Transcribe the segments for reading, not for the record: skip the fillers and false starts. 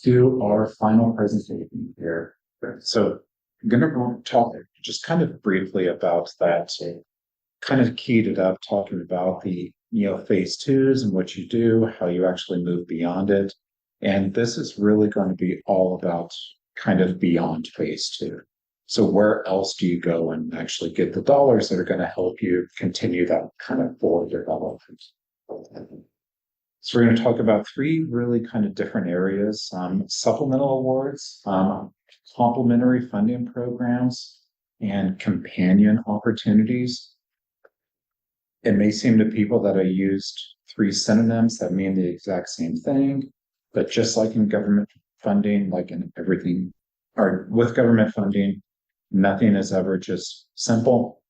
to our final presentation here. So I'm going to talk just kind of briefly about that. Kind of keyed it up, talking about the phase twos and what you do, how you actually move beyond it. And this is really going to be all about kind of beyond phase two. So where else do you go and actually get the dollars that are going to help you continue that kind of forward development? So we're going to talk about three really kind of different areas: supplemental awards, complementary funding programs, and companion opportunities. It may seem to people that I used three synonyms that mean the exact same thing, but just like in government funding, like in everything, or with government funding, nothing is ever just simple.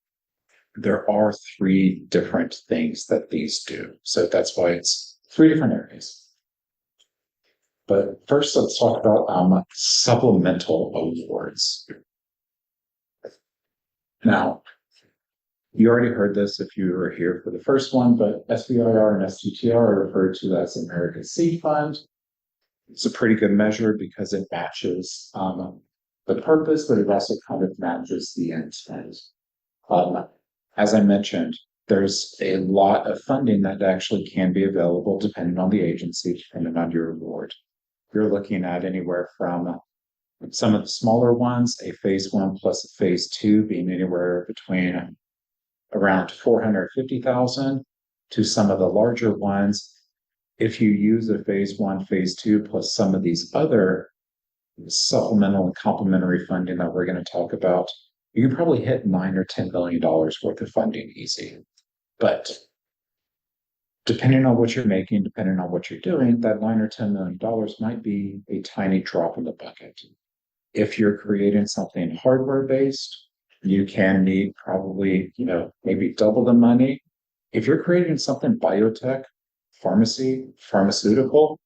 There are three different things that these do. So that's why it's three different areas. But first, let's talk about supplemental awards. Now, you already heard this if you were here for the first one, but SBIR and STTR are referred to as America's Seed Fund. It's a pretty good measure because it matches the purpose, but it also kind of matches the intent. As I mentioned, there's a lot of funding that actually can be available depending on the agency, depending on your award. You're looking at anywhere from some of the smaller ones, a phase one plus a phase two being anywhere between around 450,000 to some of the larger ones. If you use a phase one, phase two, plus some of these other supplemental and complementary funding that we're going to talk about, you can probably hit $9 or $10 million worth of funding easy. But depending on what you're making, depending on what you're doing, that $9 or $10 million might be a tiny drop in the bucket. If you're creating something hardware based, you can need probably, maybe double the money. If you're creating something biotech, pharmaceutical,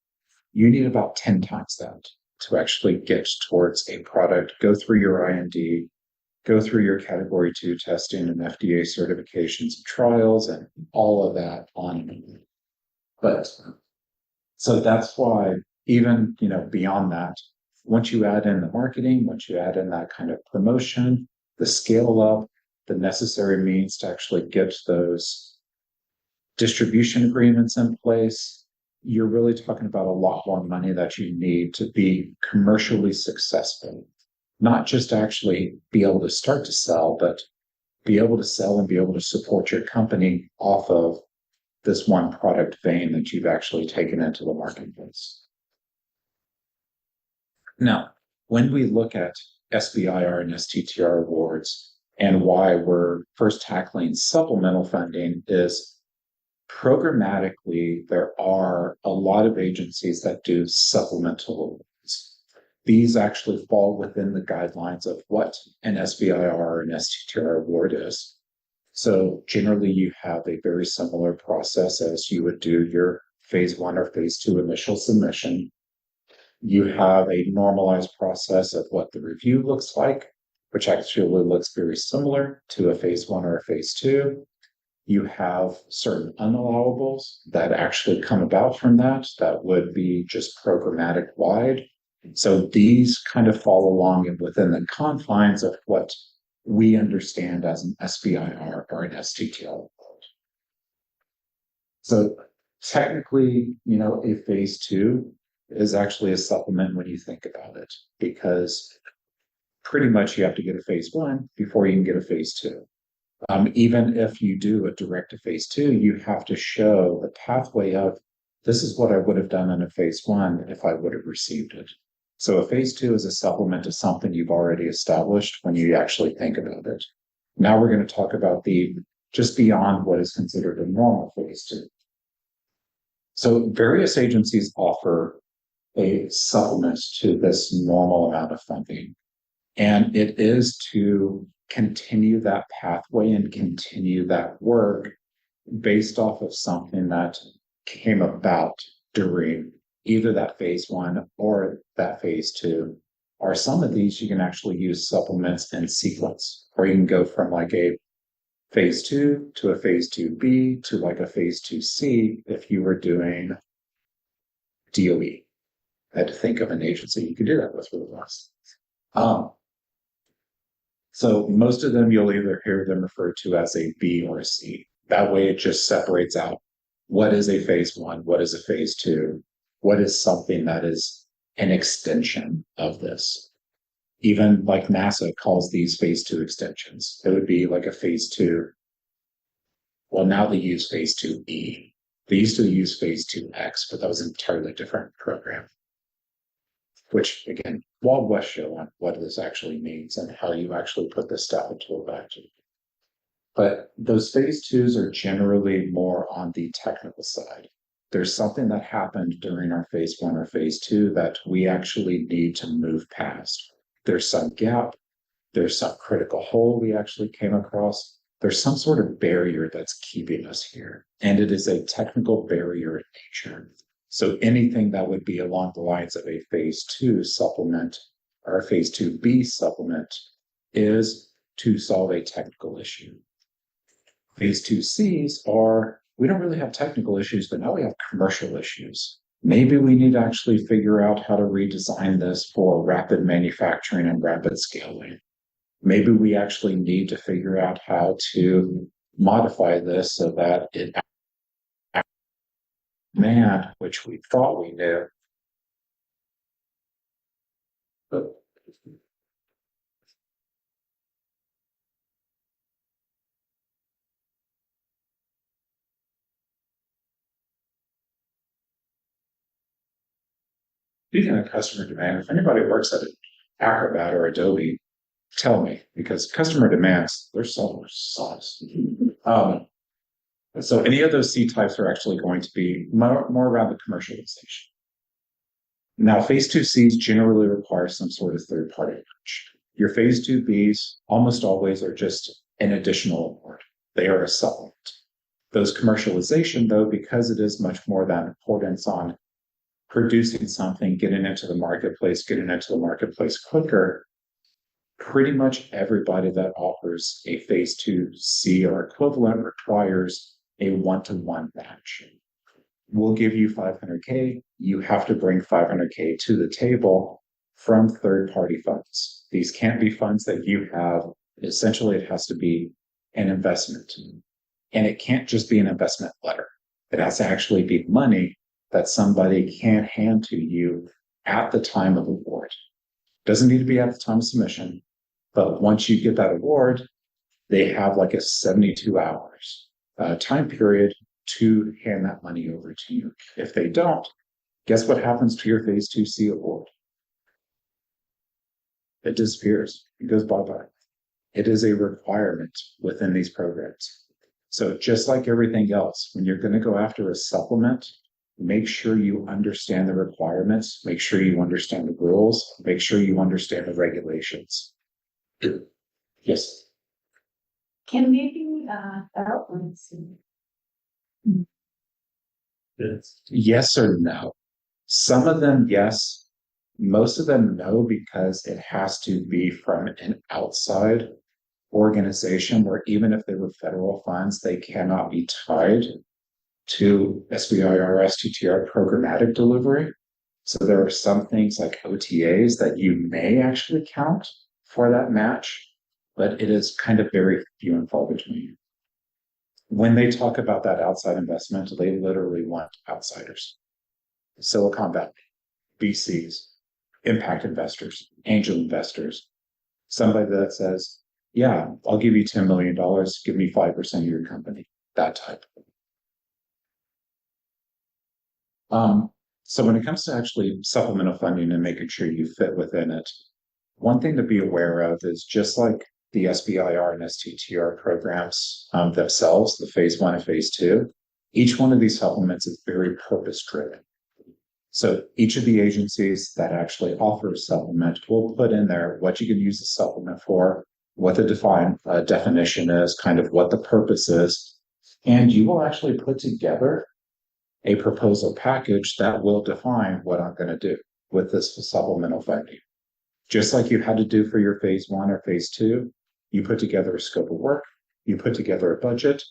you need about 10 times that to actually get towards a product, go through your IND, go through your category 2 testing and FDA certifications and trials and all of that on. But so that's why even, beyond that, once you add in the marketing, once you add in that kind of promotion, the scale up, the necessary means to actually get those distribution agreements in place, you're really talking about a lot more money that you need to be commercially successful. Not just actually be able to start to sell, but be able to sell and be able to support your company off of this one product vein that you've actually taken into the marketplace. Now, when we look at SBIR and STTR awards and why we're first tackling supplemental funding is programmatically, there are a lot of agencies that do supplemental awards. These actually fall within the guidelines of what an SBIR and STTR award is. So generally, you have a very similar process as you would do your phase one or phase two initial submission. You have a normalized process of what the review looks like, which actually looks very similar to a phase one or a phase two. You have certain unallowables that actually come about from that would be just programmatic wide. So these kind of fall along within the confines of what we understand as an SBIR or an STTR. So technically, a phase two is actually a supplement when you think about it, because pretty much you have to get a phase one before you can get a phase two. Even if you do a direct to phase two, you have to show the pathway of this is what I would have done in a phase one if I would have received it. So a phase two is a supplement to something you've already established when you actually think about it. Now we're going to talk about the just beyond what is considered a normal phase two. So various agencies offer a supplement to this normal amount of funding. And it is to continue that pathway and continue that work based off of something that came about during either that phase one or that phase two. Or some of these you can actually use supplements in sequence, or you can go from like a phase two to a phase 2B to like a phase 2C if you were doing DOE. I had to think of an agency you could do that with really fast. So most of them, you'll either hear them referred to as a B or a C. That way it just separates out what is a phase one, what is a phase two, what is something that is an extension of this. Even like NASA calls these phase two extensions. It would be like a phase two. Well, now they use phase 2E. They used to use phase 2X, but that was an entirely different program. Which, again, Wild West show on what this actually means and how you actually put this stuff into effect. But those phase twos are generally more on the technical side. There's something that happened during our phase one or phase two that we actually need to move past. There's some gap, there's some critical hole we actually came across. There's some sort of barrier that's keeping us here. And it is a technical barrier in nature. So anything that would be along the lines of a phase two supplement or a phase 2B supplement is to solve a technical issue. Phase 2Cs are, we don't really have technical issues, but now we have commercial issues. Maybe we need to actually figure out how to redesign this for rapid manufacturing and rapid scaling. Maybe we actually need to figure out how to modify this so that it demand, which we thought we knew. But speaking of customer demand, if anybody works at Acrobat or Adobe, tell me, because customer demands, their software sucks. So any of those C types are actually going to be more around the commercialization. Now, phase 2Cs generally require some sort of third-party approach. Your phase 2Bs almost always are just an additional award. They are a supplement. Those commercialization, though, because it is much more that importance on producing something, getting into the marketplace quicker, pretty much everybody that offers a phase 2C or equivalent requires a one-to-one match. We'll give you 500K. You have to bring 500K to the table from third-party funds. These can't be funds that you have. Essentially, it has to be an investment. And it can't just be an investment letter. It has to actually be money that somebody can hand to you at the time of award. Doesn't need to be at the time of submission, but once you get that award, they have like a 72 hours time period to hand that money over to you. If they don't, guess what happens to your phase 2C award? It disappears. It goes bye-bye. It is a requirement within these programs. So just like everything else, when you're going to go after a supplement, make sure you understand the requirements, make sure you understand the rules, make sure you understand the regulations. Yes. Can maybe Yes or no? Some of them, yes. Most of them, no, because it has to be from an outside organization where even if they were federal funds, they cannot be tied to SBIR, STTR programmatic delivery. So there are some things like OTAs that you may actually count for that match, but it is kind of very few and far between. When they talk about that outside investment, they literally want outsiders. Silicon Valley, VCs, impact investors, angel investors, somebody that says, yeah, I'll give you $10 million, give me 5% of your company, that type. So when it comes to actually supplemental funding and making sure you fit within it, one thing to be aware of is just like the SBIR and STTR programs themselves, the phase one and phase two, each one of these supplements is very purpose driven. So each of the agencies that actually offer a supplement will put in there what you can use the supplement for, what the defined definition is, kind of what the purpose is, and you will actually put together a proposal package that will define what I'm going to do with this supplemental funding. Just like you had to do for your phase one or phase two, you put together a scope of work, you put together a budget.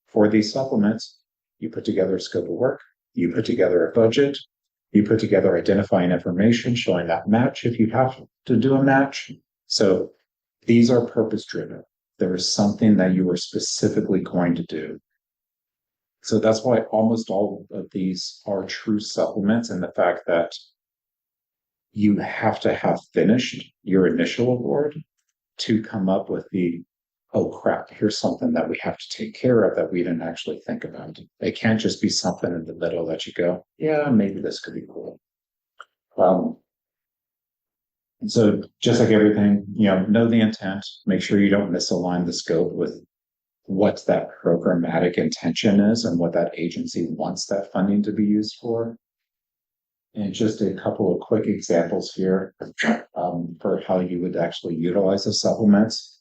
For these supplements, you put together a scope of work, you put together a budget, You put together identifying information showing that match if you have to do a match. So these are purpose driven. There is something that you are specifically going to do. So that's why almost all of these are true supplements, and the fact that you have to have finished your initial award to come up with the, oh crap, here's something that we have to take care of that we didn't actually think about. It can't just be something in the middle that you go, yeah, maybe this could be cool. So just like everything, know the intent, make sure you don't misalign the scope with what that programmatic intention is and what that agency wants that funding to be used for. And just a couple of quick examples here for how you would actually utilize the supplements.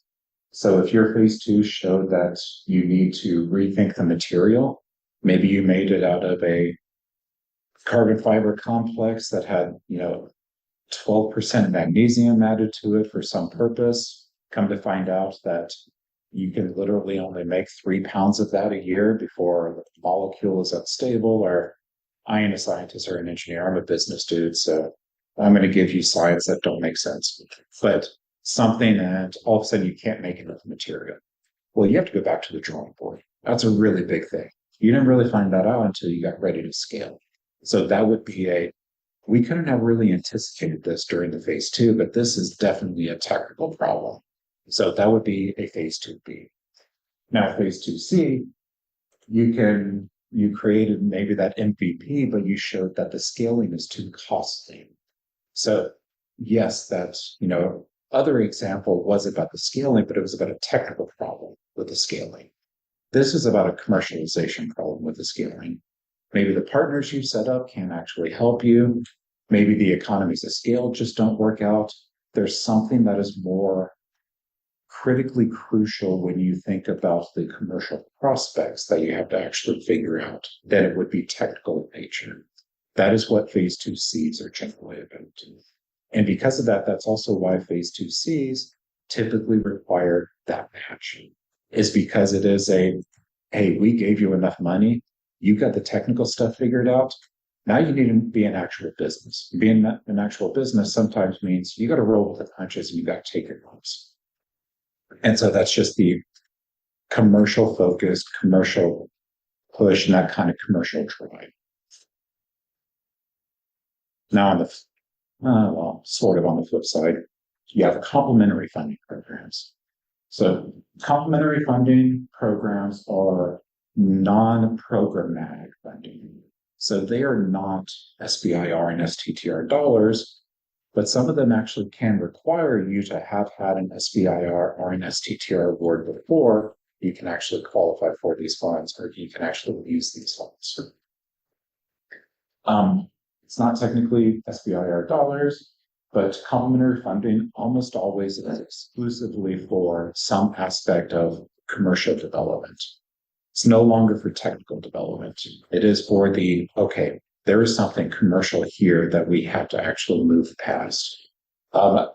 So if your phase 2 showed that you need to rethink the material, maybe you made it out of a carbon fiber complex that had, 12% magnesium added to it for some purpose. Come to find out that you can literally only make 3 pounds of that a year before the molecule is unstable. Or I ain't a scientist or an engineer, I'm a business dude, so I'm going to give you science that don't make sense. But something that all of a sudden you can't make enough material. Well, you have to go back to the drawing board. That's a really big thing. You didn't really find that out until you got ready to scale. So that would be we couldn't have really anticipated this during the phase 2, but this is definitely a technical problem. So that would be a phase 2B. Now, phase 2C, you created maybe that MVP, but you showed that the scaling is too costly. So yes, that's, other example was about the scaling, but it was about a technical problem with the scaling. This is about a commercialization problem with the scaling. Maybe the partners you set up can't actually help you. Maybe the economies of scale just don't work out. There's something that is more critically crucial when you think about the commercial prospects that you have to actually figure out than it would be technical in nature. That is what phase 2Cs are generally about. And because of that, that's also why phase 2Cs typically require that match, is because it is hey, we gave you enough money, you got the technical stuff figured out. Now you need to be an actual business. Being an actual business sometimes means you got to roll with the punches and you got to take your lumps. And so that's just the commercial focused, commercial push, and that kind of commercial drive. Now on the sort of on the flip side, you have complementary funding programs. So complementary funding programs are non-programmatic funding. So they are not SBIR and STTR dollars, but some of them actually can require you to have had an SBIR or an STTR award before you can actually qualify for these funds, or you can actually use these funds. It's not technically SBIR dollars, but complementary funding almost always is exclusively for some aspect of commercial development. It's no longer for technical development. It is for there is something commercial here that we have to actually move past. A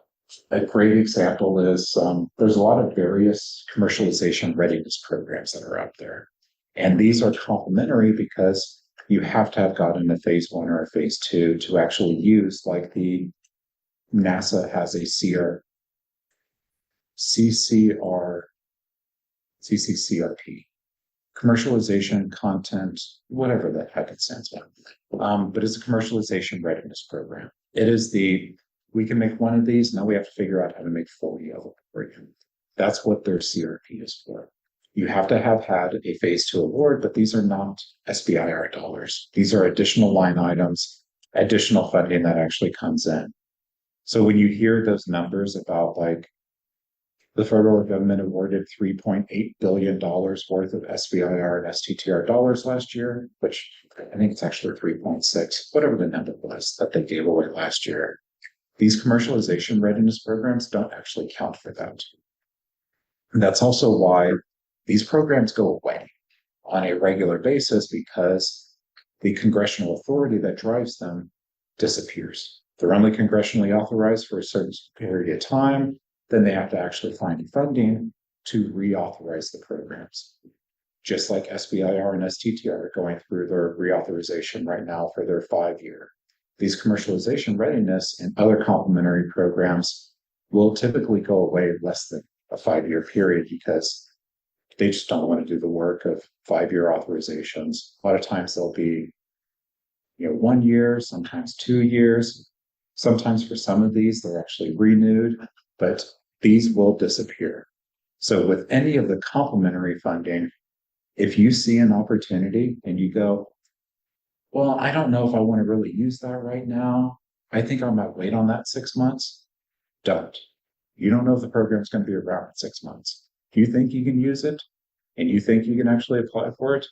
great example is there's a lot of various commercialization readiness programs that are out there. And these are complementary because you have to have gotten a phase 1 or a phase 2 to actually use, like the NASA has a CCCRP, commercialization content, whatever the heck it stands for. But it's a commercialization readiness program. It is we can make one of these, now we have to figure out how to make 40 of them. That's what their CRP is for. You have to have had a phase 2 award, but these are not SBIR dollars. These are additional line items, additional funding that actually comes in. So when you hear those numbers about the federal government awarded $3.8 billion worth of SBIR and STTR dollars last year, which I think it's actually 3.6, whatever the number was that they gave away last year. These commercialization readiness programs don't actually count for that. And that's also why these programs go away on a regular basis, because the congressional authority that drives them disappears. They're only congressionally authorized for a certain period of time. Then they have to actually find funding to reauthorize the programs. Just like SBIR and STTR are going through their reauthorization right now for their 5-year. these commercialization readiness and other complementary programs will typically go away in less than a 5-year period because they just don't want to do the work of 5-year authorizations. A lot of times they'll be, 1 year, sometimes 2 years. Sometimes for some of these, they're actually renewed, but these will disappear. So with any of the complementary funding, if you see an opportunity and you go, well, I don't know if I want to really use that right now. I think I might wait on that 6 months. Don't. You don't know if the program's going to be around in 6 months. If you think you can use it and you think you can actually apply for it,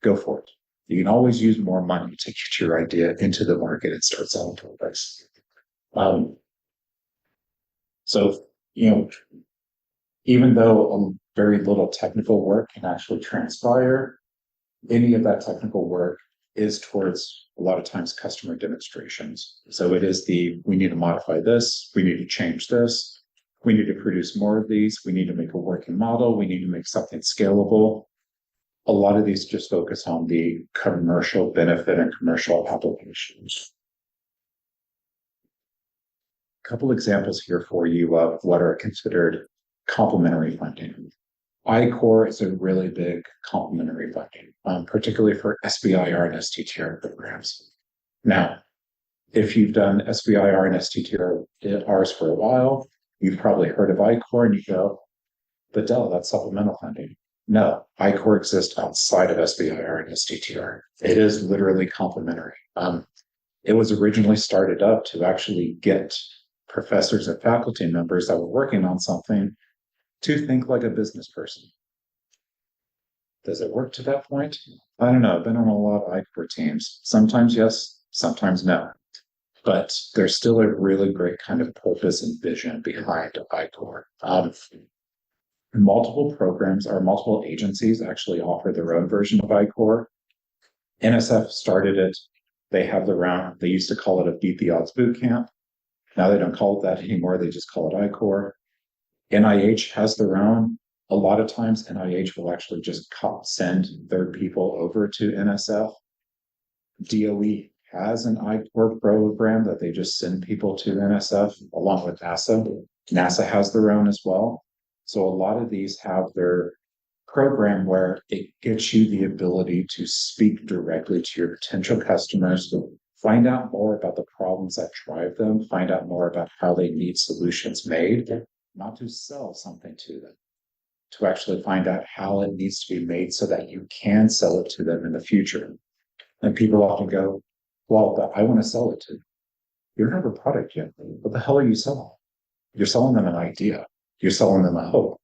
go for it. You can always use more money to get your idea into the market and start selling products. So, even though very little technical work can actually transpire, any of that technical work is towards a lot of times customer demonstrations. So it is we need to modify this, we need to change this, we need to produce more of these, we need to make a working model, we need to make something scalable. A lot of these just focus on the commercial benefit and commercial applications. A couple examples here for you of what are considered complementary funding. I-Core is a really big complementary funding, particularly for SBIR and STTR programs. Now, if you've done SBIR and STTRs for a while, you've probably heard of I-Core and you go, but Dell, that's supplemental funding. No, I-Core exists outside of SBIR and STTR. It is literally complementary. It was originally started up to actually get professors and faculty members that were working on something to think like a business person. Does it work to that point? I don't know. I've been on a lot of I-Core teams. Sometimes yes, sometimes no. But there's still a really great kind of purpose and vision behind I-Core. Multiple programs or multiple agencies actually offer their own version of I-Core. NSF started it. They have they used to call it a Beat the Odds boot camp. Now they don't call it that anymore. They just call it I-Core. NIH has their own. A lot of times NIH will actually just send their people over to NSF. DOE has an I-Core program that they just send people to NSF along with NASA. NASA has their own as well. So a lot of these have their program where it gives you the ability to speak directly to your potential customers, find out more about the problems that drive them, find out more about how they need solutions made, not to sell something to them, to actually find out how it needs to be made so that you can sell it to them in the future. And people often go, well, but I want to sell it to you. You don't have a product yet. What the hell are you selling? You're selling them an idea. You're selling them a hope.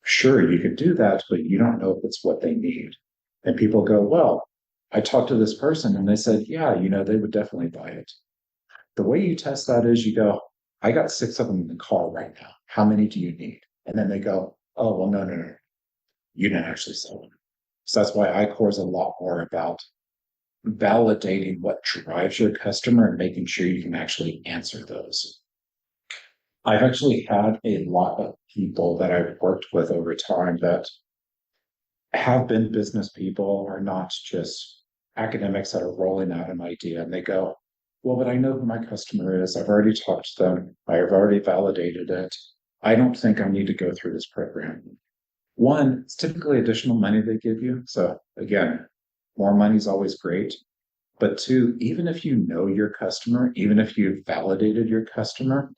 Sure, you could do that, but you don't know if it's what they need. And people go, well, I talked to this person and they said, yeah, they would definitely buy it. The way you test that is you go, I got 6 of them in the car right now. How many do you need? And then they go, oh, well, no. You didn't actually sell them. So that's why I-Core is a lot more about validating what drives your customer and making sure you can actually answer those. I've actually had a lot of people that I've worked with over time that have been business people, are not just academics that are rolling out an idea and they go, well, but I know who my customer is. I've already talked to them. I've already validated it. I don't think I need to go through this program. One, it's typically additional money they give you. So again, more money is always great. But two, even if you know your customer, even if you've validated your customer,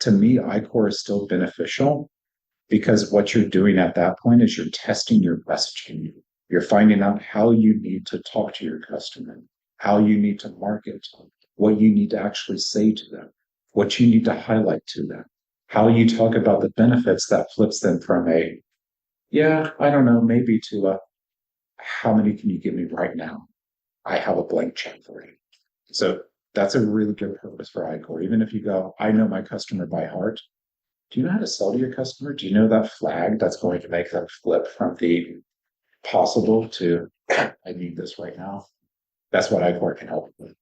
to me, I-Core is still beneficial because what you're doing at that point is you're testing your messaging. You're finding out how you need to talk to your customer, how you need to market, what you need to actually say to them, what you need to highlight to them, how you talk about the benefits that flips them from yeah, I don't know, maybe to how many can you give me right now? I have a blank check for you. So that's a really good purpose for I-Core. Even if you go, I know my customer by heart. Do you know how to sell to your customer? Do you know that flag that's going to make them flip from the possible to I need this right now? That's what I-Core can help with.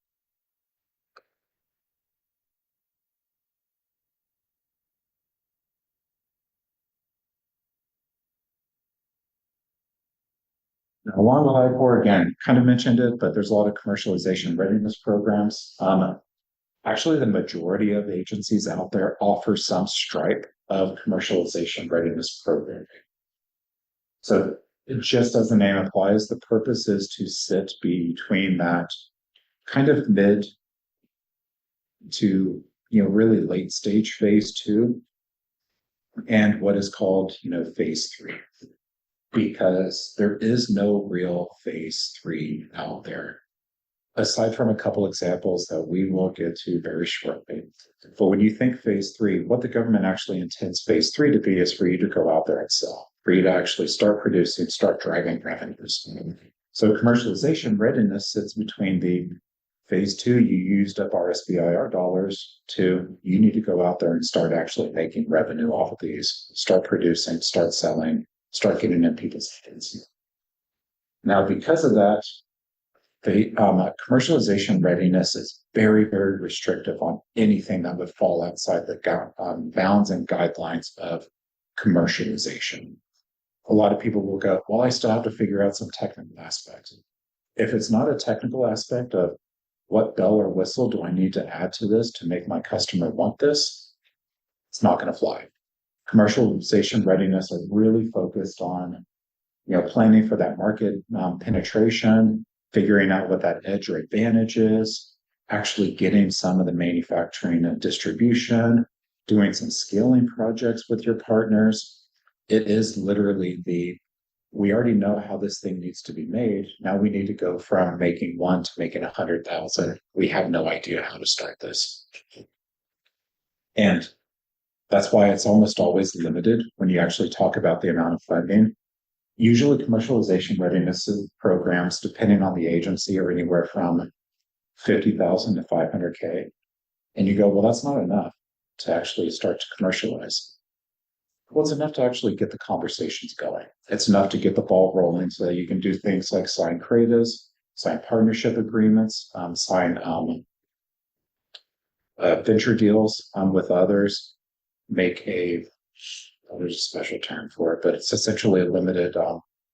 Now, along with I4, again, kind of mentioned it, but there's a lot of commercialization readiness programs. Actually, the majority of agencies out there offer some stripe of commercialization readiness programming. So just as the name implies, the purpose is to sit between that kind of mid to really late stage phase 2 and what is called phase 3, because there is no real phase 3 out there aside from a couple examples that we will get to very shortly. But when you think phase 3, what the government actually intends phase 3 to be is for you to go out there and sell, for you to actually start producing, start driving revenues. So commercialization readiness sits between the phase 2, you used up our SBIR dollars, to you need to go out there and start actually making revenue off of these, start producing, start selling, start getting in people's hands. Now, because of that, the commercialization readiness is very, very restrictive on anything that would fall outside the bounds and guidelines of commercialization. A lot of people will go, well, I still have to figure out some technical aspects. If it's not a technical aspect of what bell or whistle do I need to add to this to make my customer want this, it's not going to fly. Commercialization readiness are really focused on planning for that market penetration, figuring out what that edge or advantage is, actually getting some of the manufacturing and distribution, doing some scaling projects with your partners. It is literally we already know how this thing needs to be made. Now we need to go from making 1 to making 100,000. We have no idea how to start this. And that's why it's almost always limited when you actually talk about the amount of funding. Usually commercialization readiness programs, depending on the agency, are anywhere from 50,000 to 500K. And you go, well, that's not enough to actually start to commercialize. Well, it's enough to actually get the conversations going. It's enough to get the ball rolling so that you can do things like sign creatives, sign partnership agreements, sign venture deals with others, make there's a special term for it, but it's essentially a limited,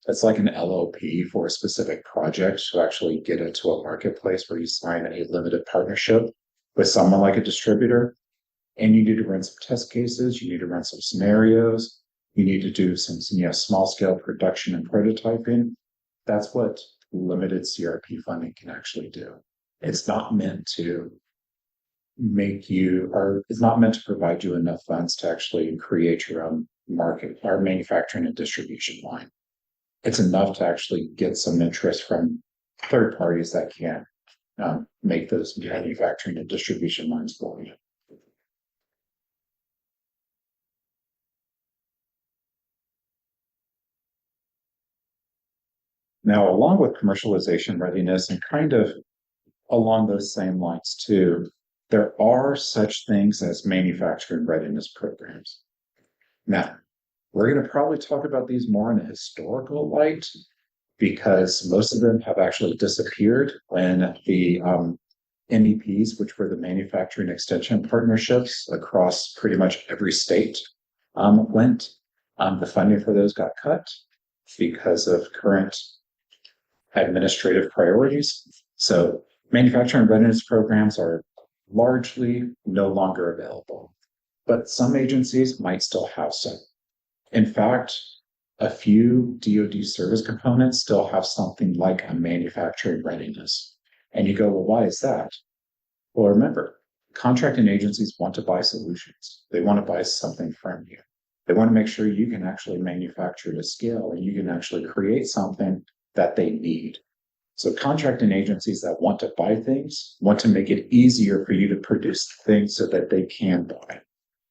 it's like an LOP for a specific project to actually get into a marketplace where you sign a limited partnership with someone like a distributor. And you need to run some test cases, you need to run some scenarios, you need to do some small scale production and prototyping. That's what limited CRP funding can actually do. It's not meant to it's not meant to provide you enough funds to actually create your own market or manufacturing and distribution line. It's enough to actually get some interest from third parties that can make those manufacturing and distribution lines for you. Now, along with commercialization readiness and kind of along those same lines too, there are such things as manufacturing readiness programs. Now, we're going to probably talk about these more in a historical light because most of them have actually disappeared when the MEPs, which were the manufacturing extension partnerships across pretty much every state, went. The funding for those got cut because of current administrative priorities. So manufacturing readiness programs are largely no longer available, but some agencies might still have some. In fact, a few DoD service components still have something like a manufacturing readiness. And you go, well, why is that? Well, remember, contracting agencies want to buy solutions. They want to buy something from you. They want to make sure you can actually manufacture to scale and you can actually create something that they need. So contracting agencies that want to buy things want to make it easier for you to produce things so that they can buy.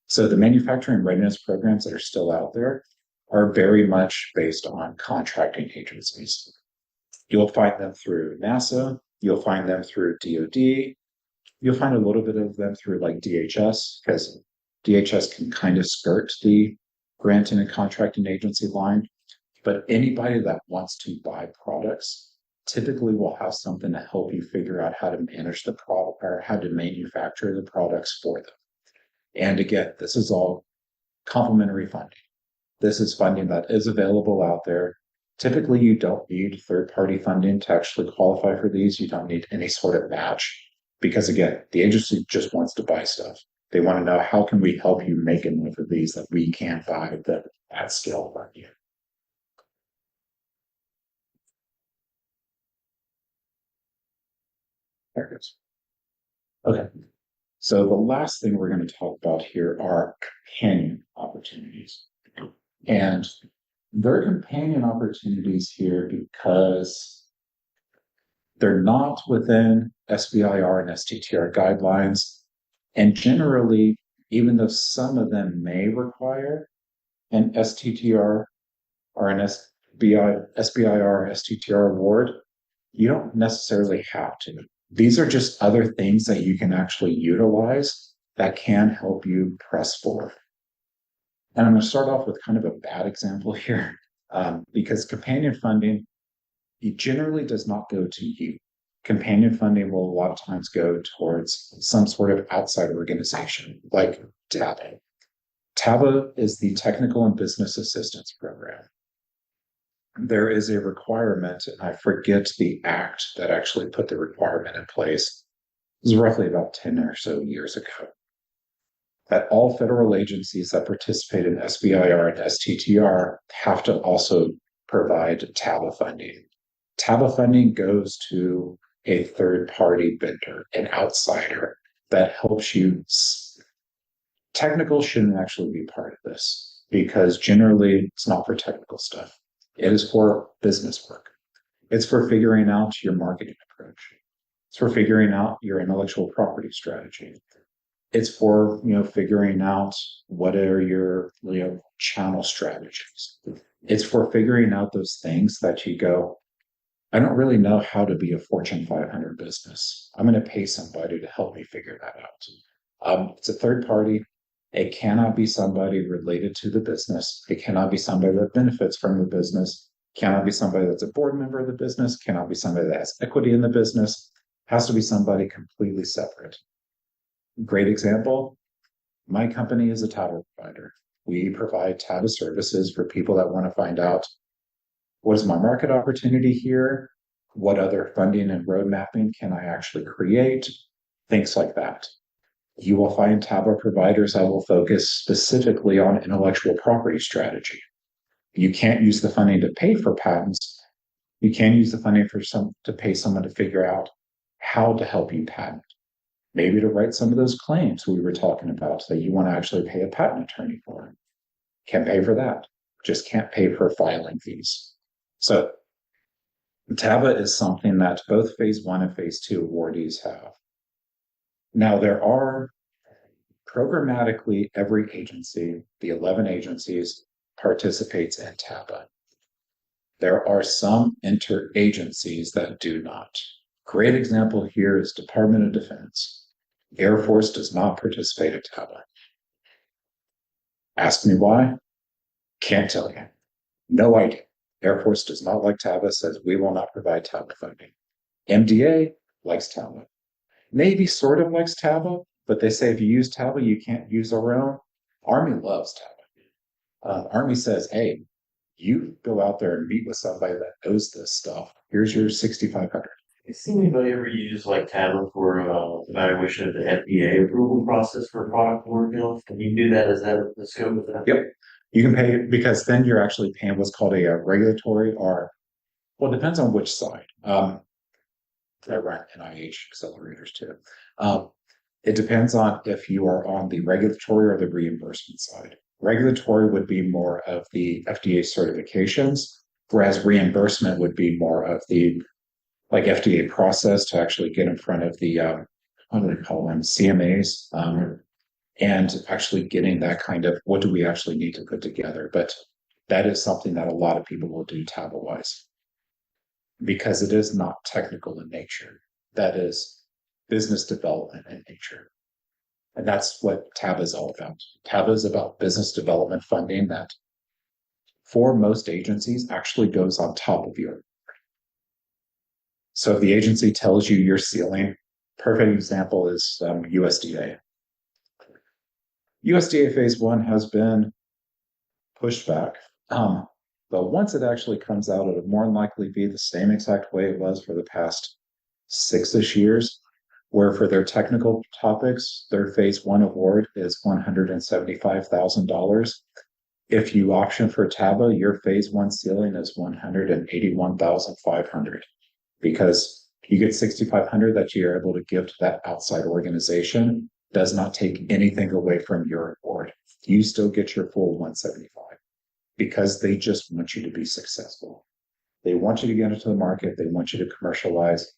So the manufacturing readiness programs that are still out there are very much based on contracting agencies. You'll find them through NASA, you'll find them through DoD, you'll find a little bit of them through like DHS, because DHS can kind of skirt the granting and contracting agency line. But anybody that wants to buy products typically will have something to help you figure out how to manage the product or how to manufacture the products for them. And again, this is all complementary funding. This is funding that is available out there Typically, you don't need third-party funding to actually qualify for these. You don't need any sort of match because, again, the agency just wants to buy stuff. They want to know, how can we help you make enough of these that we can't buy them at scale for you? There it goes. Okay. So the last thing we're going to talk about here are companion opportunities. And there are companion opportunities here because they're not within SBIR and STTR guidelines. And generally, even though some of them may require an STTR or an SBIR STTR award, you don't necessarily have to. These are just other things that you can actually utilize that can help you press forward. And I'm going to start off with kind of a bad example here, because companion funding, it generally does not go to you. Companion funding will a lot of times go towards some sort of outside organization, like TABA. TABA is the Technical and Business Assistance Program. There is a requirement, and I forget the act that actually put the requirement in place. It was roughly about 10 or so years ago, that all federal agencies that participate in SBIR and STTR have to also provide TABA funding. TABA funding goes to a third-party vendor, an outsider that helps you. Technical shouldn't actually be part of this because generally it's not for technical stuff. It is for business work. It's for figuring out your marketing approach. It's for figuring out your intellectual property strategy. It's for, figuring out what are your, channel strategies. It's for figuring out those things that you go, I don't really know how to be a Fortune 500 business. I'm going to pay somebody to help me figure that out. It's a third party. It cannot be somebody related to the business. It cannot be somebody that benefits from the business. It cannot be somebody that's a board member of the business. It cannot be somebody that has equity in the business. It has to be somebody completely separate. Great example. My company is a TABA provider. We provide TABA services for people that want to find out, what is my market opportunity here? What other funding and road mapping can I actually create? Things like that. You will find TABA providers that will focus specifically on intellectual property strategy. You can't use the funding to pay for patents. You can use the funding to pay someone to figure out how to help you patent. Maybe to write some of those claims we were talking about that you want to actually pay a patent attorney for. Can't pay for that. Just can't pay for filing fees. So TABA is something that both phase 1 and phase 2 awardees have. Now, there are programmatically every agency, the 11 agencies, participates in TABA. There are some interagencies that do not. Great example here is Department of Defense. Air Force does not participate in TABA. Ask me why? Can't tell you. No idea. Air Force does not like TABA, says we will not provide TABA funding. MDA likes TABA. Navy sort of likes TABA, but they say if you use TABA, you can't use our own. Army loves TABA. Army says, hey, you go out there and meet with somebody that knows this stuff. Here's your 6,500. Have you seen anybody ever use like TABA for evaluation of the FDA approval process for product work? Can you do that? Is that the scope of that? Yep. You can pay, because then you're actually paying what's called a regulatory, or, well, it depends on which side. I run NIH accelerators too. It depends on if you are on the regulatory or the reimbursement side. Regulatory would be more of the FDA certifications, whereas reimbursement would be more of the FDA process to actually get in front of the what do they call them, CMAs, and actually getting that kind of, what do we actually need to put together. But that is something that a lot of people will do TABA wise, because it is not technical in nature. That is business development in nature. And that's what TABA is all about. TABA is about business development funding that, for most agencies, actually goes on top of your. So if the agency tells you your ceiling, perfect example is USDA. USDA phase 1 has been pushed back. But once it actually comes out, it'll more than likely be the same exact way it was for the past 6-ish years, where for their technical topics, their phase one award is $175,000. If you option for TABA, your phase one ceiling is $181,500 because you get $6,500 that you're able to give to that outside organization. Does not take anything away from your award. You still get your full 175 because they just want you to be successful. They want you to get into the market. They want you to commercialize.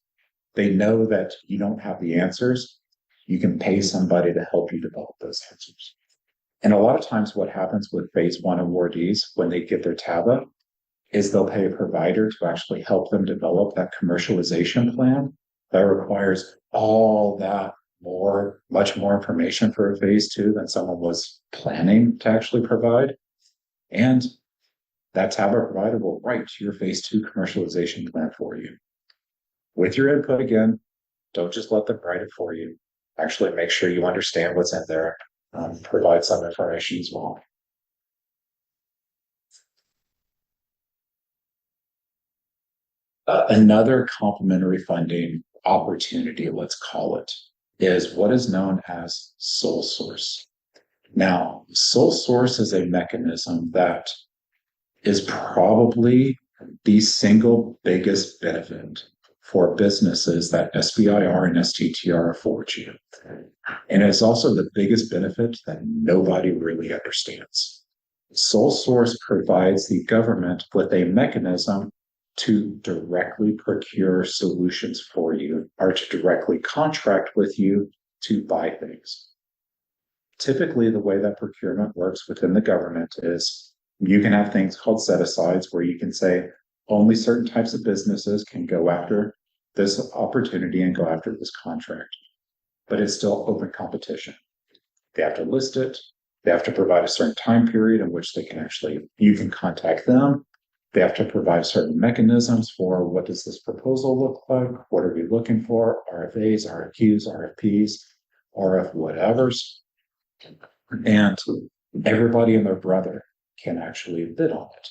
They know that you don't have the answers. You can pay somebody to help you develop those answers. And a lot of times what happens with phase one awardees when they get their TABA is they'll pay a provider to actually help them develop that commercialization plan that requires all that much more information for a phase two than someone was planning to actually provide. And that TABA provider will write your phase two commercialization plan for you. With your input again, don't just let them write it for you. Actually make sure you understand what's in there. Provide some information as well. Another complementary funding opportunity, let's call it, is what is known as sole source. Now, sole source is a mechanism that is probably the single biggest benefit for businesses that SBIR and STTR afford you. And it's also the biggest benefit that nobody really understands. Sole source provides the government with a mechanism to directly procure solutions for you or to directly contract with you to buy things. Typically, the way that procurement works within the government is you can have things called set-asides where you can say only certain types of businesses can go after this opportunity and go after this contract. But it's still open competition. They have to list it. They have to provide a certain time period in which you can contact them. They have to provide certain mechanisms for what does this proposal look like? What are we looking for? RFAs, RFQs, RFPs, RF whatevers. And everybody and their brother can actually bid on it.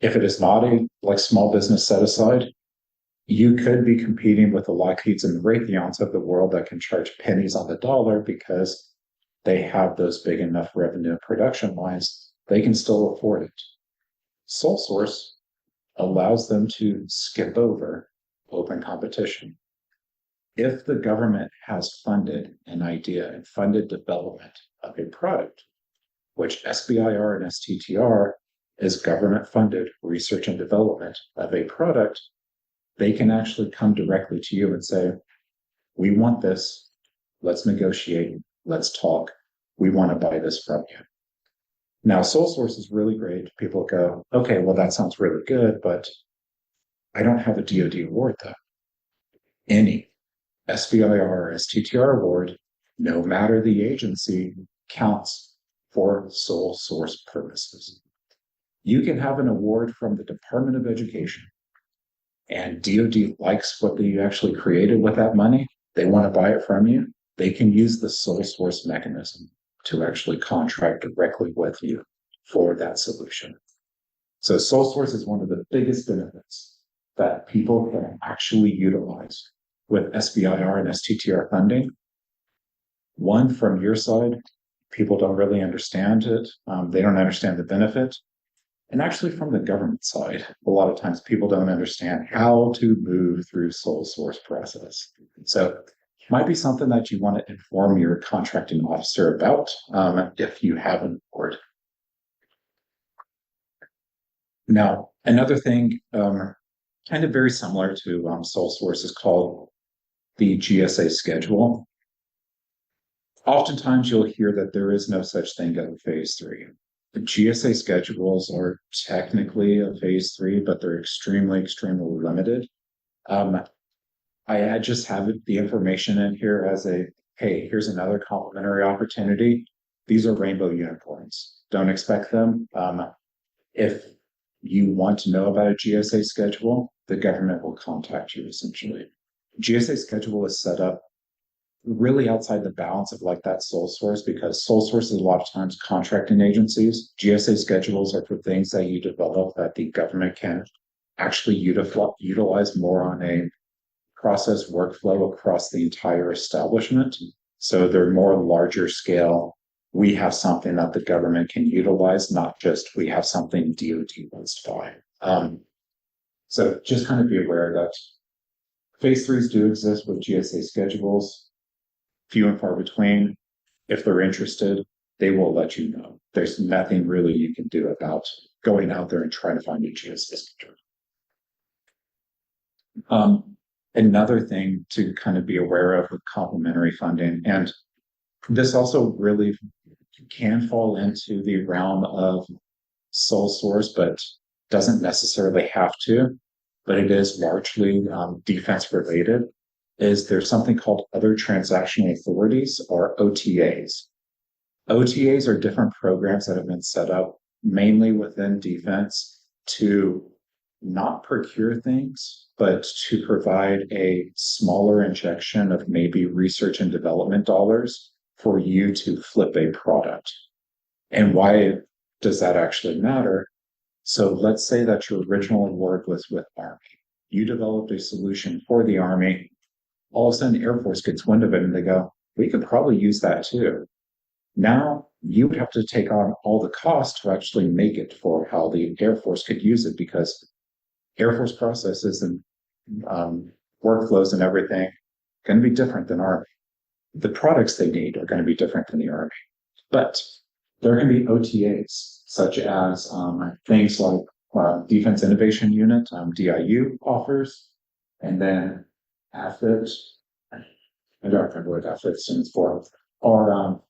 If it is not a small business set aside, you could be competing with the Lockheeds and the Raytheons of the world that can charge pennies on the dollar because they have those big enough revenue production lines. They can still afford it. Sole source allows them to skip over open competition. If the government has funded an idea and funded development of a product, which SBIR and STTR is government funded research and development of a product, they can actually come directly to you and say, we want this, let's negotiate, let's talk, we want to buy this from you. Now, sole source is really great. People go, okay, well, that sounds really good, but I don't have a DoD award though. Any SBIR or STTR award, no matter the agency, counts for sole source purposes. You can have an award from the Department of Education, and DoD likes what you actually created with that money. They want to buy it from you. They can use the sole source mechanism to actually contract directly with you for that solution. So sole source is one of the biggest benefits that people can actually utilize with SBIR and STTR funding. One, from your side, people don't really understand it. They don't understand the benefit. And actually from the government side, a lot of times people don't understand how to move through sole source process. So it might be something that you want to inform your contracting officer about if you have an award. Now, another thing kind of very similar to sole source is called the GSA schedule. Oftentimes you'll hear that there is no such thing as a phase three. The GSA schedules are technically a phase three, but they're extremely, extremely limited. I just have the information in here as hey, here's another complementary opportunity. These are rainbow unicorns. Don't expect them. If you want to know about a GSA schedule, the government will contact you essentially. GSA schedule is set up really outside the balance of like that sole source, because sole source is a lot of times contracting agencies. GSA schedules are for things that you develop that the government can actually utilize more on a process workflow across the entire establishment. So they're more larger scale. We have something that the government can utilize, not just we have something DoD wants to buy. So just kind of be aware that phase threes do exist with GSA schedules, few and far between. If they're interested, they will let you know. There's nothing really you can do about going out there and trying to find a GSA schedule. Another thing to kind of be aware of with complementary funding, and this also really can fall into the realm of sole source, but doesn't necessarily have to, but it is largely defense related, is there's something called other transactional authorities, or OTAs. OTAs are different programs that have been set up mainly within defense to not procure things, but to provide a smaller injection of maybe research and development dollars for you to flip a product. And why does that actually matter? So let's say that your original award was with Army. You developed a solution for the Army. All of a sudden, Air Force gets wind of it and they go, we could probably use that too. Now you would have to take on all the cost to actually make it for how the Air Force could use it, because Air Force processes and workflows and everything going to be different than Army. The products they need are going to be different than the Army. But there are going to be OTAs, such as things like Defense Innovation Unit, DIU offers, and then AFIT, I don't remember what AFIT stands for, or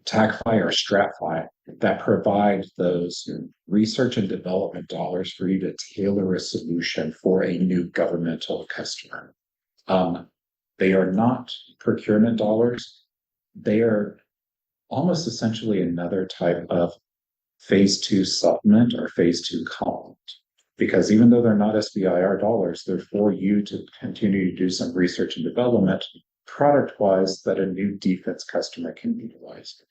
TACFI or STRATFI, that provide those research and development dollars for you to tailor a solution for a new governmental customer. They are not procurement dollars. They are almost essentially another type of phase two supplement or phase two complement, because even though they're not SBIR dollars, they're for you to continue to do some research and development product-wise that a new defense customer can utilize.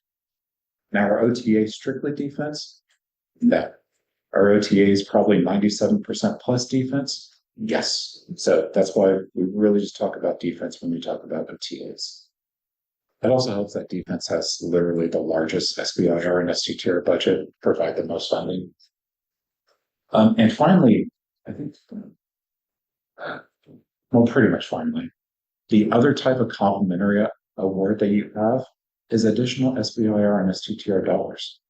Now, are OTA strictly defense? No. Are OTAs probably 97% plus defense? Yes. So that's why we really just talk about defense when we talk about OTAs. It also helps that defense has literally the largest SBIR and STTR budget, provide the most funding. And finally, I think, well, pretty much finally, the other type of complementary award that you have is additional SBIR and STTR dollars.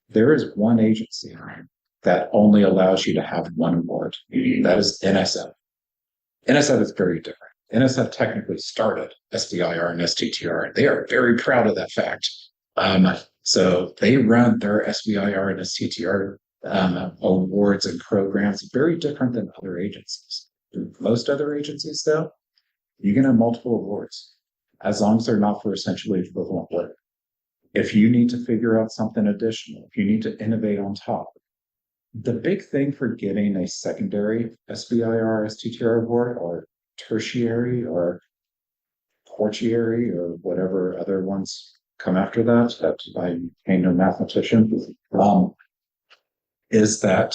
There is one agency that only allows you to have one award. That is NSF. NSF is very different. NSF technically started SBIR and STTR. They are very proud of that fact. So they run their SBIR and STTR awards and programs very different than other agencies. Most other agencies, though, you can have multiple awards as long as they're not for essentially equivalent work. If you need to figure out something additional, if you need to innovate on top, the big thing for getting a secondary SBIR, STTR award, or tertiary or tertiary or whatever other ones come after that I ain't no mathematician, is that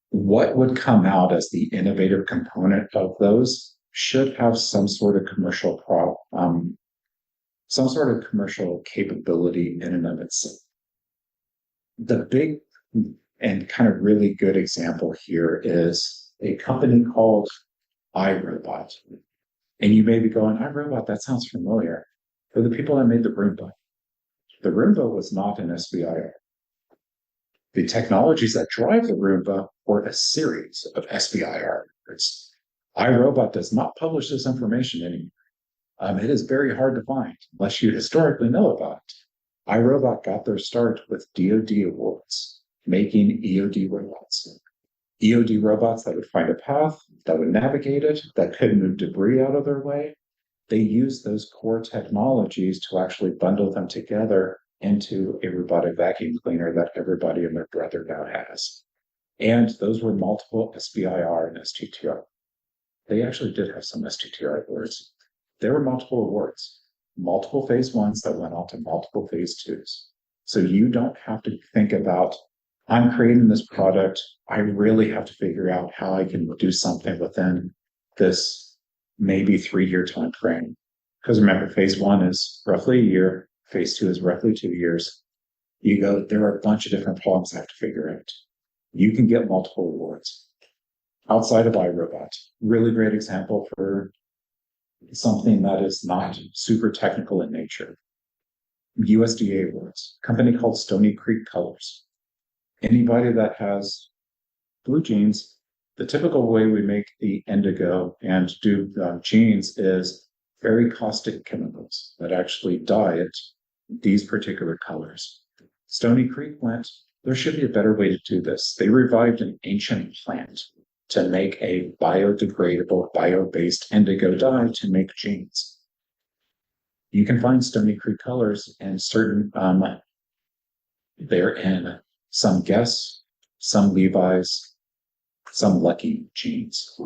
what would come out as the innovative component of those should have some sort of commercial some sort of commercial capability in and of itself. The big and kind of really good example here is a company called iRobot. And you may be going, iRobot, that sounds familiar. For the people that made the Roomba was not an SBIR. The technologies that drive the Roomba were a series of SBIR. iRobot does not publish this information anymore. It is very hard to find unless you historically know about it. iRobot got their start with DoD awards, making EOD robots. EOD robots that would find a path, that would navigate it, that could move debris out of their way. They used those core technologies to actually bundle them together into a robotic vacuum cleaner that everybody and their brother now has. And those were multiple SBIR and STTR. They actually did have some STTR awards. There were multiple awards, multiple phase ones that went on to multiple phase twos. So you don't have to think about, I'm creating this product. I really have to figure out how I can do something within this maybe 3-year time frame. Because remember, phase one is roughly a year, phase two is roughly 2 years. You go, there are a bunch of different problems I have to figure out. You can get multiple awards. Outside of iRobot, really great example for something that is not super technical in nature. USDA awards, company called Stony Creek Colors. Anybody that has blue jeans, the typical way we make the indigo and do jeans is very caustic chemicals that actually dye it these particular colors. Stony Creek went, there should be a better way to do this. They revived an ancient plant to make a biodegradable, bio-based indigo dye to make jeans. You can find Stony Creek colors in certain, they're in some Guess, some Levi's, some Lucky jeans.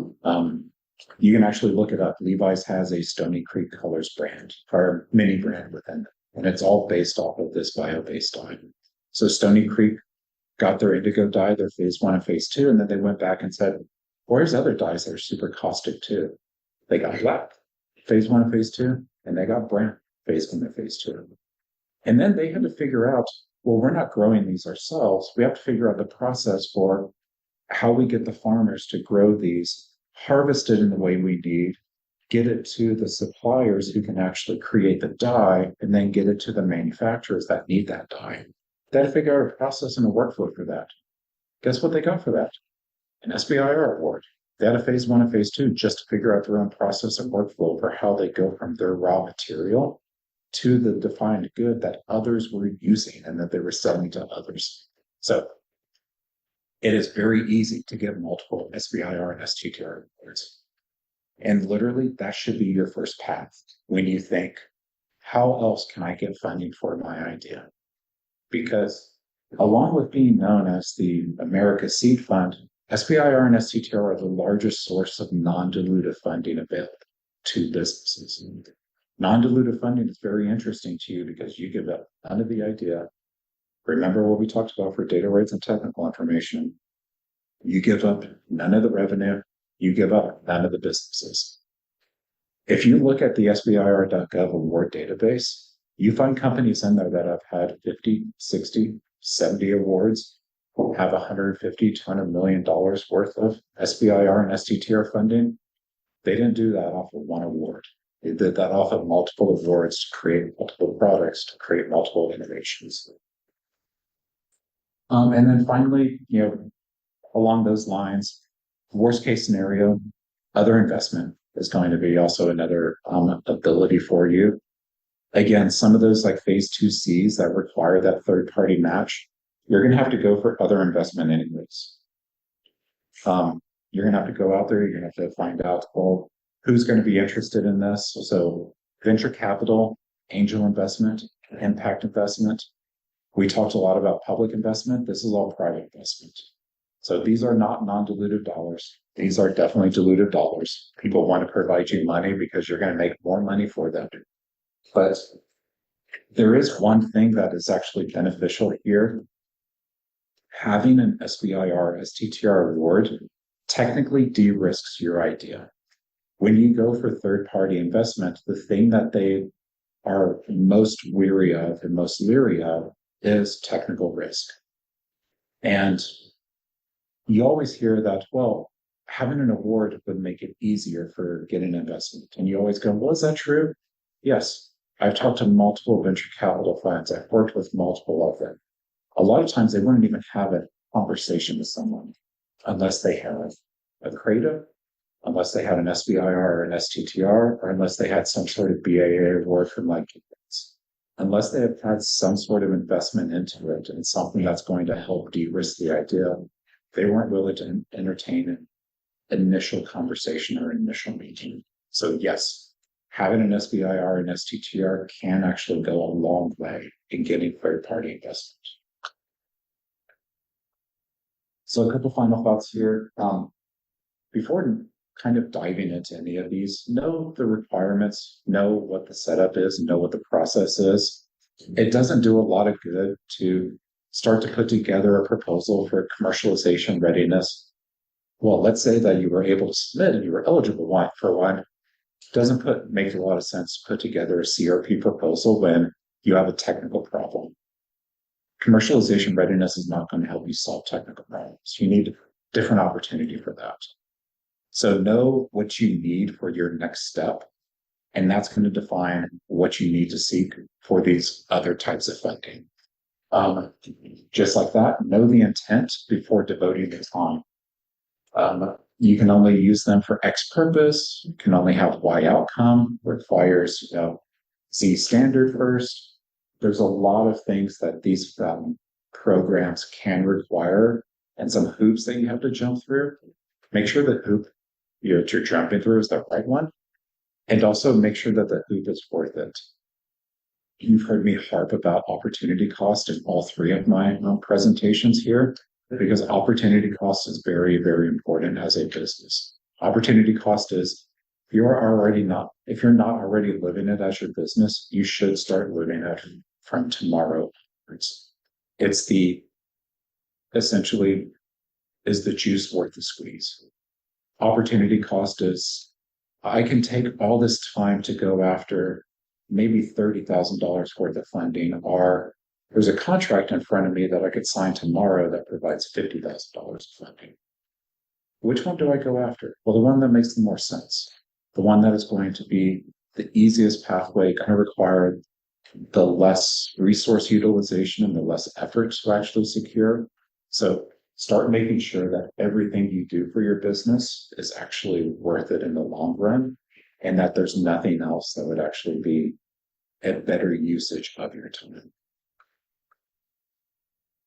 You can actually look it up. Levi's has a Stony Creek colors brand, or mini brand within it, and it's all based off of this bio-based dye. So Stony Creek got their indigo dye, their phase one and phase two, and then they went back and said, where's other dyes that are super caustic too? They got black, phase one and phase two, and they got brown, phase one and phase two. And then they had to figure out, well, we're not growing these ourselves. We have to figure out the process for how we get the farmers to grow these, harvest it in the way we need, get it to the suppliers who can actually create the dye, and then get it to the manufacturers that need that dye. They had to figure out a process and a workflow for that. Guess what they got for that? An SBIR award. They had a phase one and phase two just to figure out their own process and workflow for how they go from their raw material to the defined good that others were using and that they were selling to others. So it is very easy to get multiple SBIR and STTR awards. And literally, that should be your first path when you think, how else can I get funding for my idea? Because along with being known as the America Seed Fund, SBIR and STTR are the largest source of non-dilutive funding available to businesses. Non-dilutive funding is very interesting to you because you give up none of the idea. Remember what we talked about for data rights and technical information. You give up none of the revenue. You give up none of the businesses. If you look at the SBIR.gov award database, you find companies in there that have had 50, 60, 70 awards, have $150, $200 million worth of SBIR and STTR funding. They didn't do that off of one award. They did that off of multiple awards to create multiple products, to create multiple innovations. And then finally, along those lines, worst case scenario, other investment is going to be also another ability for you. Again, some of those like phase 2Cs that require that third party match, you're going to have to go for other investment anyways. You're going to have to go out there, you're going to have to find out, well, who's going to be interested in this? So venture capital, angel investment, impact investment. We talked a lot about public investment. This is all private investment. So these are not non-dilutive dollars. These are definitely dilutive dollars. People want to provide you money because you're going to make more money for them. But there is one thing that is actually beneficial here. Having an SBIR, STTR award technically de-risks your idea. When you go for third-party investment, the thing that they are most weary of and most leery of is technical risk. And you always hear that, well, having an award would make it easier for getting investment. And you always go, well, is that true? Yes. I've talked to multiple venture capital funds. I've worked with multiple of them. A lot of times they wouldn't even have a conversation with someone unless they had a creative, unless they had an SBIR or an STTR, or unless they had some sort of BAA award from like unless they have had some sort of investment into it and something that's going to help de-risk the idea, they weren't willing to entertain an initial conversation or initial meeting. So yes, having an SBIR and STTR can actually go a long way in getting third-party investment. So a couple final thoughts here. Before kind of diving into any of these, know the requirements, know what the setup is, know what the process is. It doesn't do a lot of good to start to put together a proposal for commercialization readiness. Well, let's say that you were able to submit and you were eligible for one. Doesn't make a lot of sense to put together a CRP proposal when you have a technical problem. Commercialization readiness is not going to help you solve technical problems. You need a different opportunity for that. So know what you need for your next step, and that's going to define what you need to seek for these other types of funding. Just like that, know the intent before devoting the time. You can only use them for X purpose. You can only have Y outcome. Requires, Z standard first. There's a lot of things that these programs can require, and some hoops that you have to jump through. Make sure the hoop you're jumping through is the right one, and also make sure that the hoop is worth it. You've heard me harp about opportunity cost in all three of my presentations here, because opportunity cost is very, very important as a business. Opportunity cost is if you're not already living it as your business, you should start living it from tomorrow. It's essentially, is the juice worth the squeeze? Opportunity cost is, I can take all this time to go after maybe $30,000 worth of funding, or there's a contract in front of me that I could sign tomorrow that provides $50,000 of funding. Which one do I go after? Well, the one that makes the more sense. The one that is going to be the easiest pathway, going to require the less resource utilization and the less effort to actually secure. So start making sure that everything you do for your business is actually worth it in the long run, and that there's nothing else that would actually be a better usage of your time.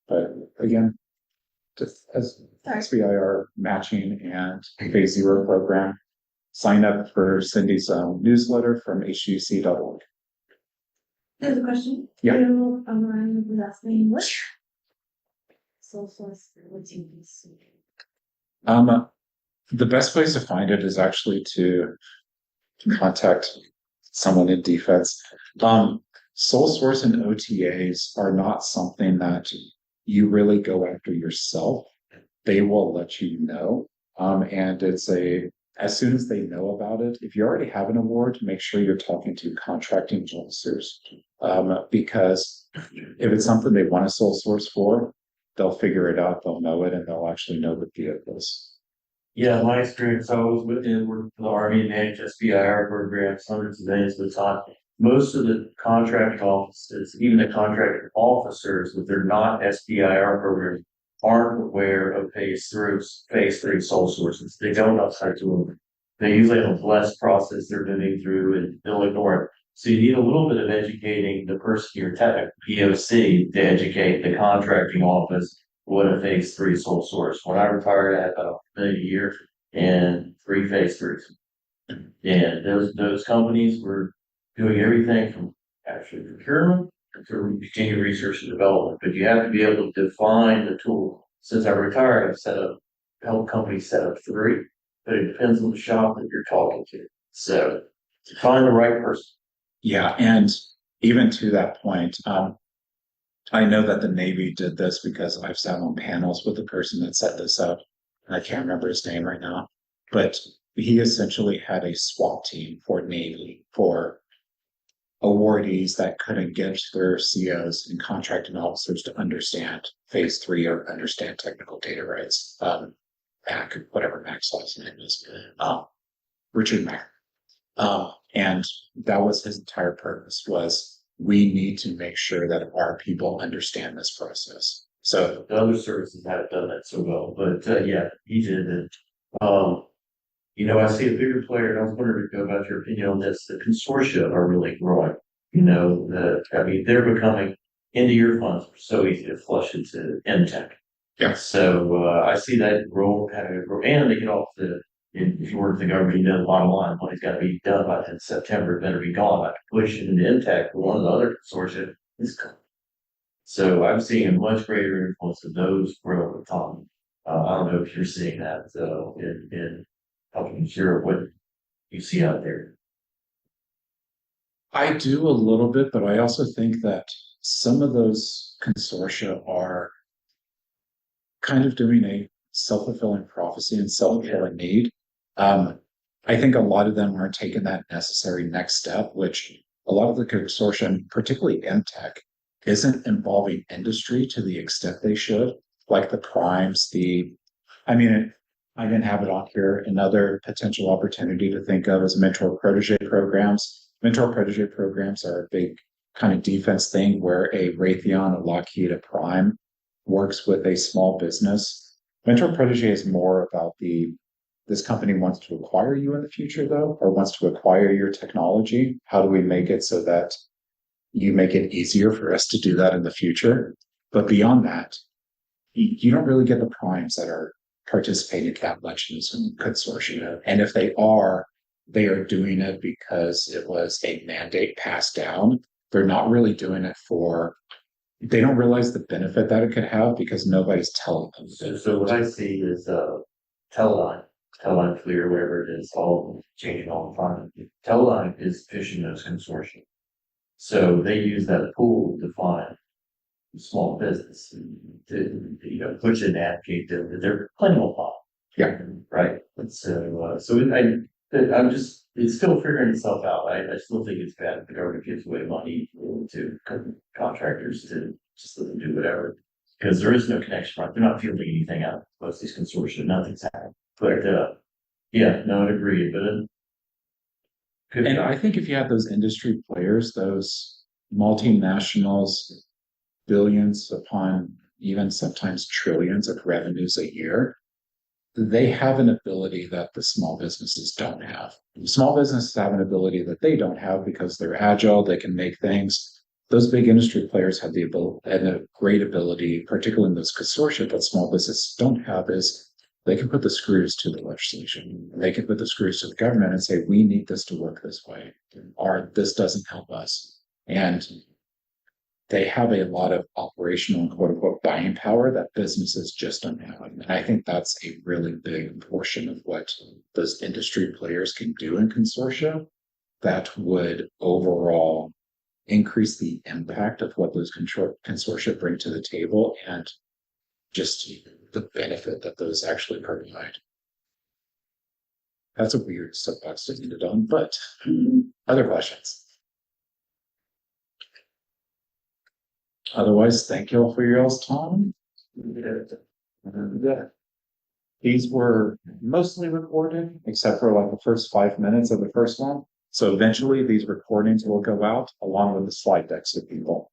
But again, just as SBIR matching and phase 0 program, sign up for Cindy's newsletter from huc.org. There's a question. Yeah. Online was asking what sole source routines. The best place to find it is actually to contact someone in defense. Sole source and OTAs are not something that you really go after yourself. They will let you know. And as soon as they know about it, if you already have an award, make sure you're talking to contracting officers. Because if it's something they want a sole source for, they'll figure it out, they'll know it, and they'll actually know the vehicles. Yeah, my experience, I was working for the Army managed SBIR programs hundreds of days at a time. Most of the contracting offices, even the contracting officers, if they're not SBIR programs, aren't aware of phase 3 sole sources. They don't know how to do them. They usually have a blessed process they're moving through, and they'll ignore it. So you need a little bit of educating the person, your technical POC, to educate the contracting office what a phase 3 sole source. When I retired, I had about $1 million a year and 3 phase 3s. And those companies were doing everything from actually procurement to continued research and development. But you have to be able to define the tool. Since I retired, I've helped companies set up 3, but it depends on the shop that you're talking to. So find the right person. Yeah, and even to that point, I know that the Navy did this because I've sat on panels with the person that set this up. And I can't remember his name right now, but he essentially had a SWAT team for Navy, for awardees that couldn't get their COs and contracting officers to understand phase 3 or understand technical data rights. Mack, whatever Mack's last name is, Richard Mack. And that was his entire purpose, was we need to make sure that our people understand this process. So the other services haven't done that so well, but yeah, he did it. I see a bigger player, and I was wondering about your opinion on this. The consortia are really growing. They're becoming into your funds are so easy to flush into MTech. Yeah. So I see that having a grow, and they get off if you work for the government, the bottom line, money's got to be done by September, it better be gone. I push it into MTech, one of the other consortia is coming. So I'm seeing a much greater influence of those grow over time. I don't know if you're seeing that in helping share what you see out there. I do a little bit, but I also think that some of those consortia are kind of doing a self-fulfilling prophecy and self-fulfilling need. I think a lot of them are taking that necessary next step, which a lot of the consortium, particularly MTech, isn't involving industry to the extent they should, like the primes, I mean, I didn't have it on here. Another potential opportunity to think of is mentor protege programs. Mentor protege programs are a big kind of defense thing where a Raytheon, a Lockheed, a prime works with a small business. Mentor protege is more about this company wants to acquire you in the future though, or wants to acquire your technology. How do we make it so that you make it easier for us to do that in the future? But beyond that, you don't really get the primes that are participating that much in this consortium. And if they are doing it because it was a mandate passed down. They're not really doing it they don't realize the benefit that it could have because nobody's telling them. So what I see is Teleline Clear, whatever it is, all changing all the time. Teleline is fishing those consortium. So they use that pool to find small business to push and advocate that they're plenty of pop. Yeah. Right. And so it's still figuring itself out. I still think it's bad if the government gives away money to contractors to just let them do whatever. Because there is no connection, right? They're not fielding anything out. Most of these consortia, nothing's happening. But yeah, no, I agree. But and I think if you have those industry players, those multinationals, billions upon even sometimes trillions of revenues a year, they have an ability that the small businesses don't have. Small businesses have an ability that they don't have because they're agile, they can make things. Those big industry players have the ability and a great ability, particularly in those consortia, that small businesses don't have is they can put the screws to the legislation. They can put the screws to the government and say, we need this to work this way, or this doesn't help us. And they have a lot of operational and quote unquote buying power that businesses just don't have. And I think that's a really big portion of what those industry players can do in consortia that would overall increase the impact of what those consortia bring to the table and just the benefit that those actually provide. That's a weird soapbox to end it on, but other questions? Otherwise, thank you all for your all's time. These were mostly recorded, except for like the first 5 minutes of the first one. So eventually these recordings will go out along with the slide decks to people.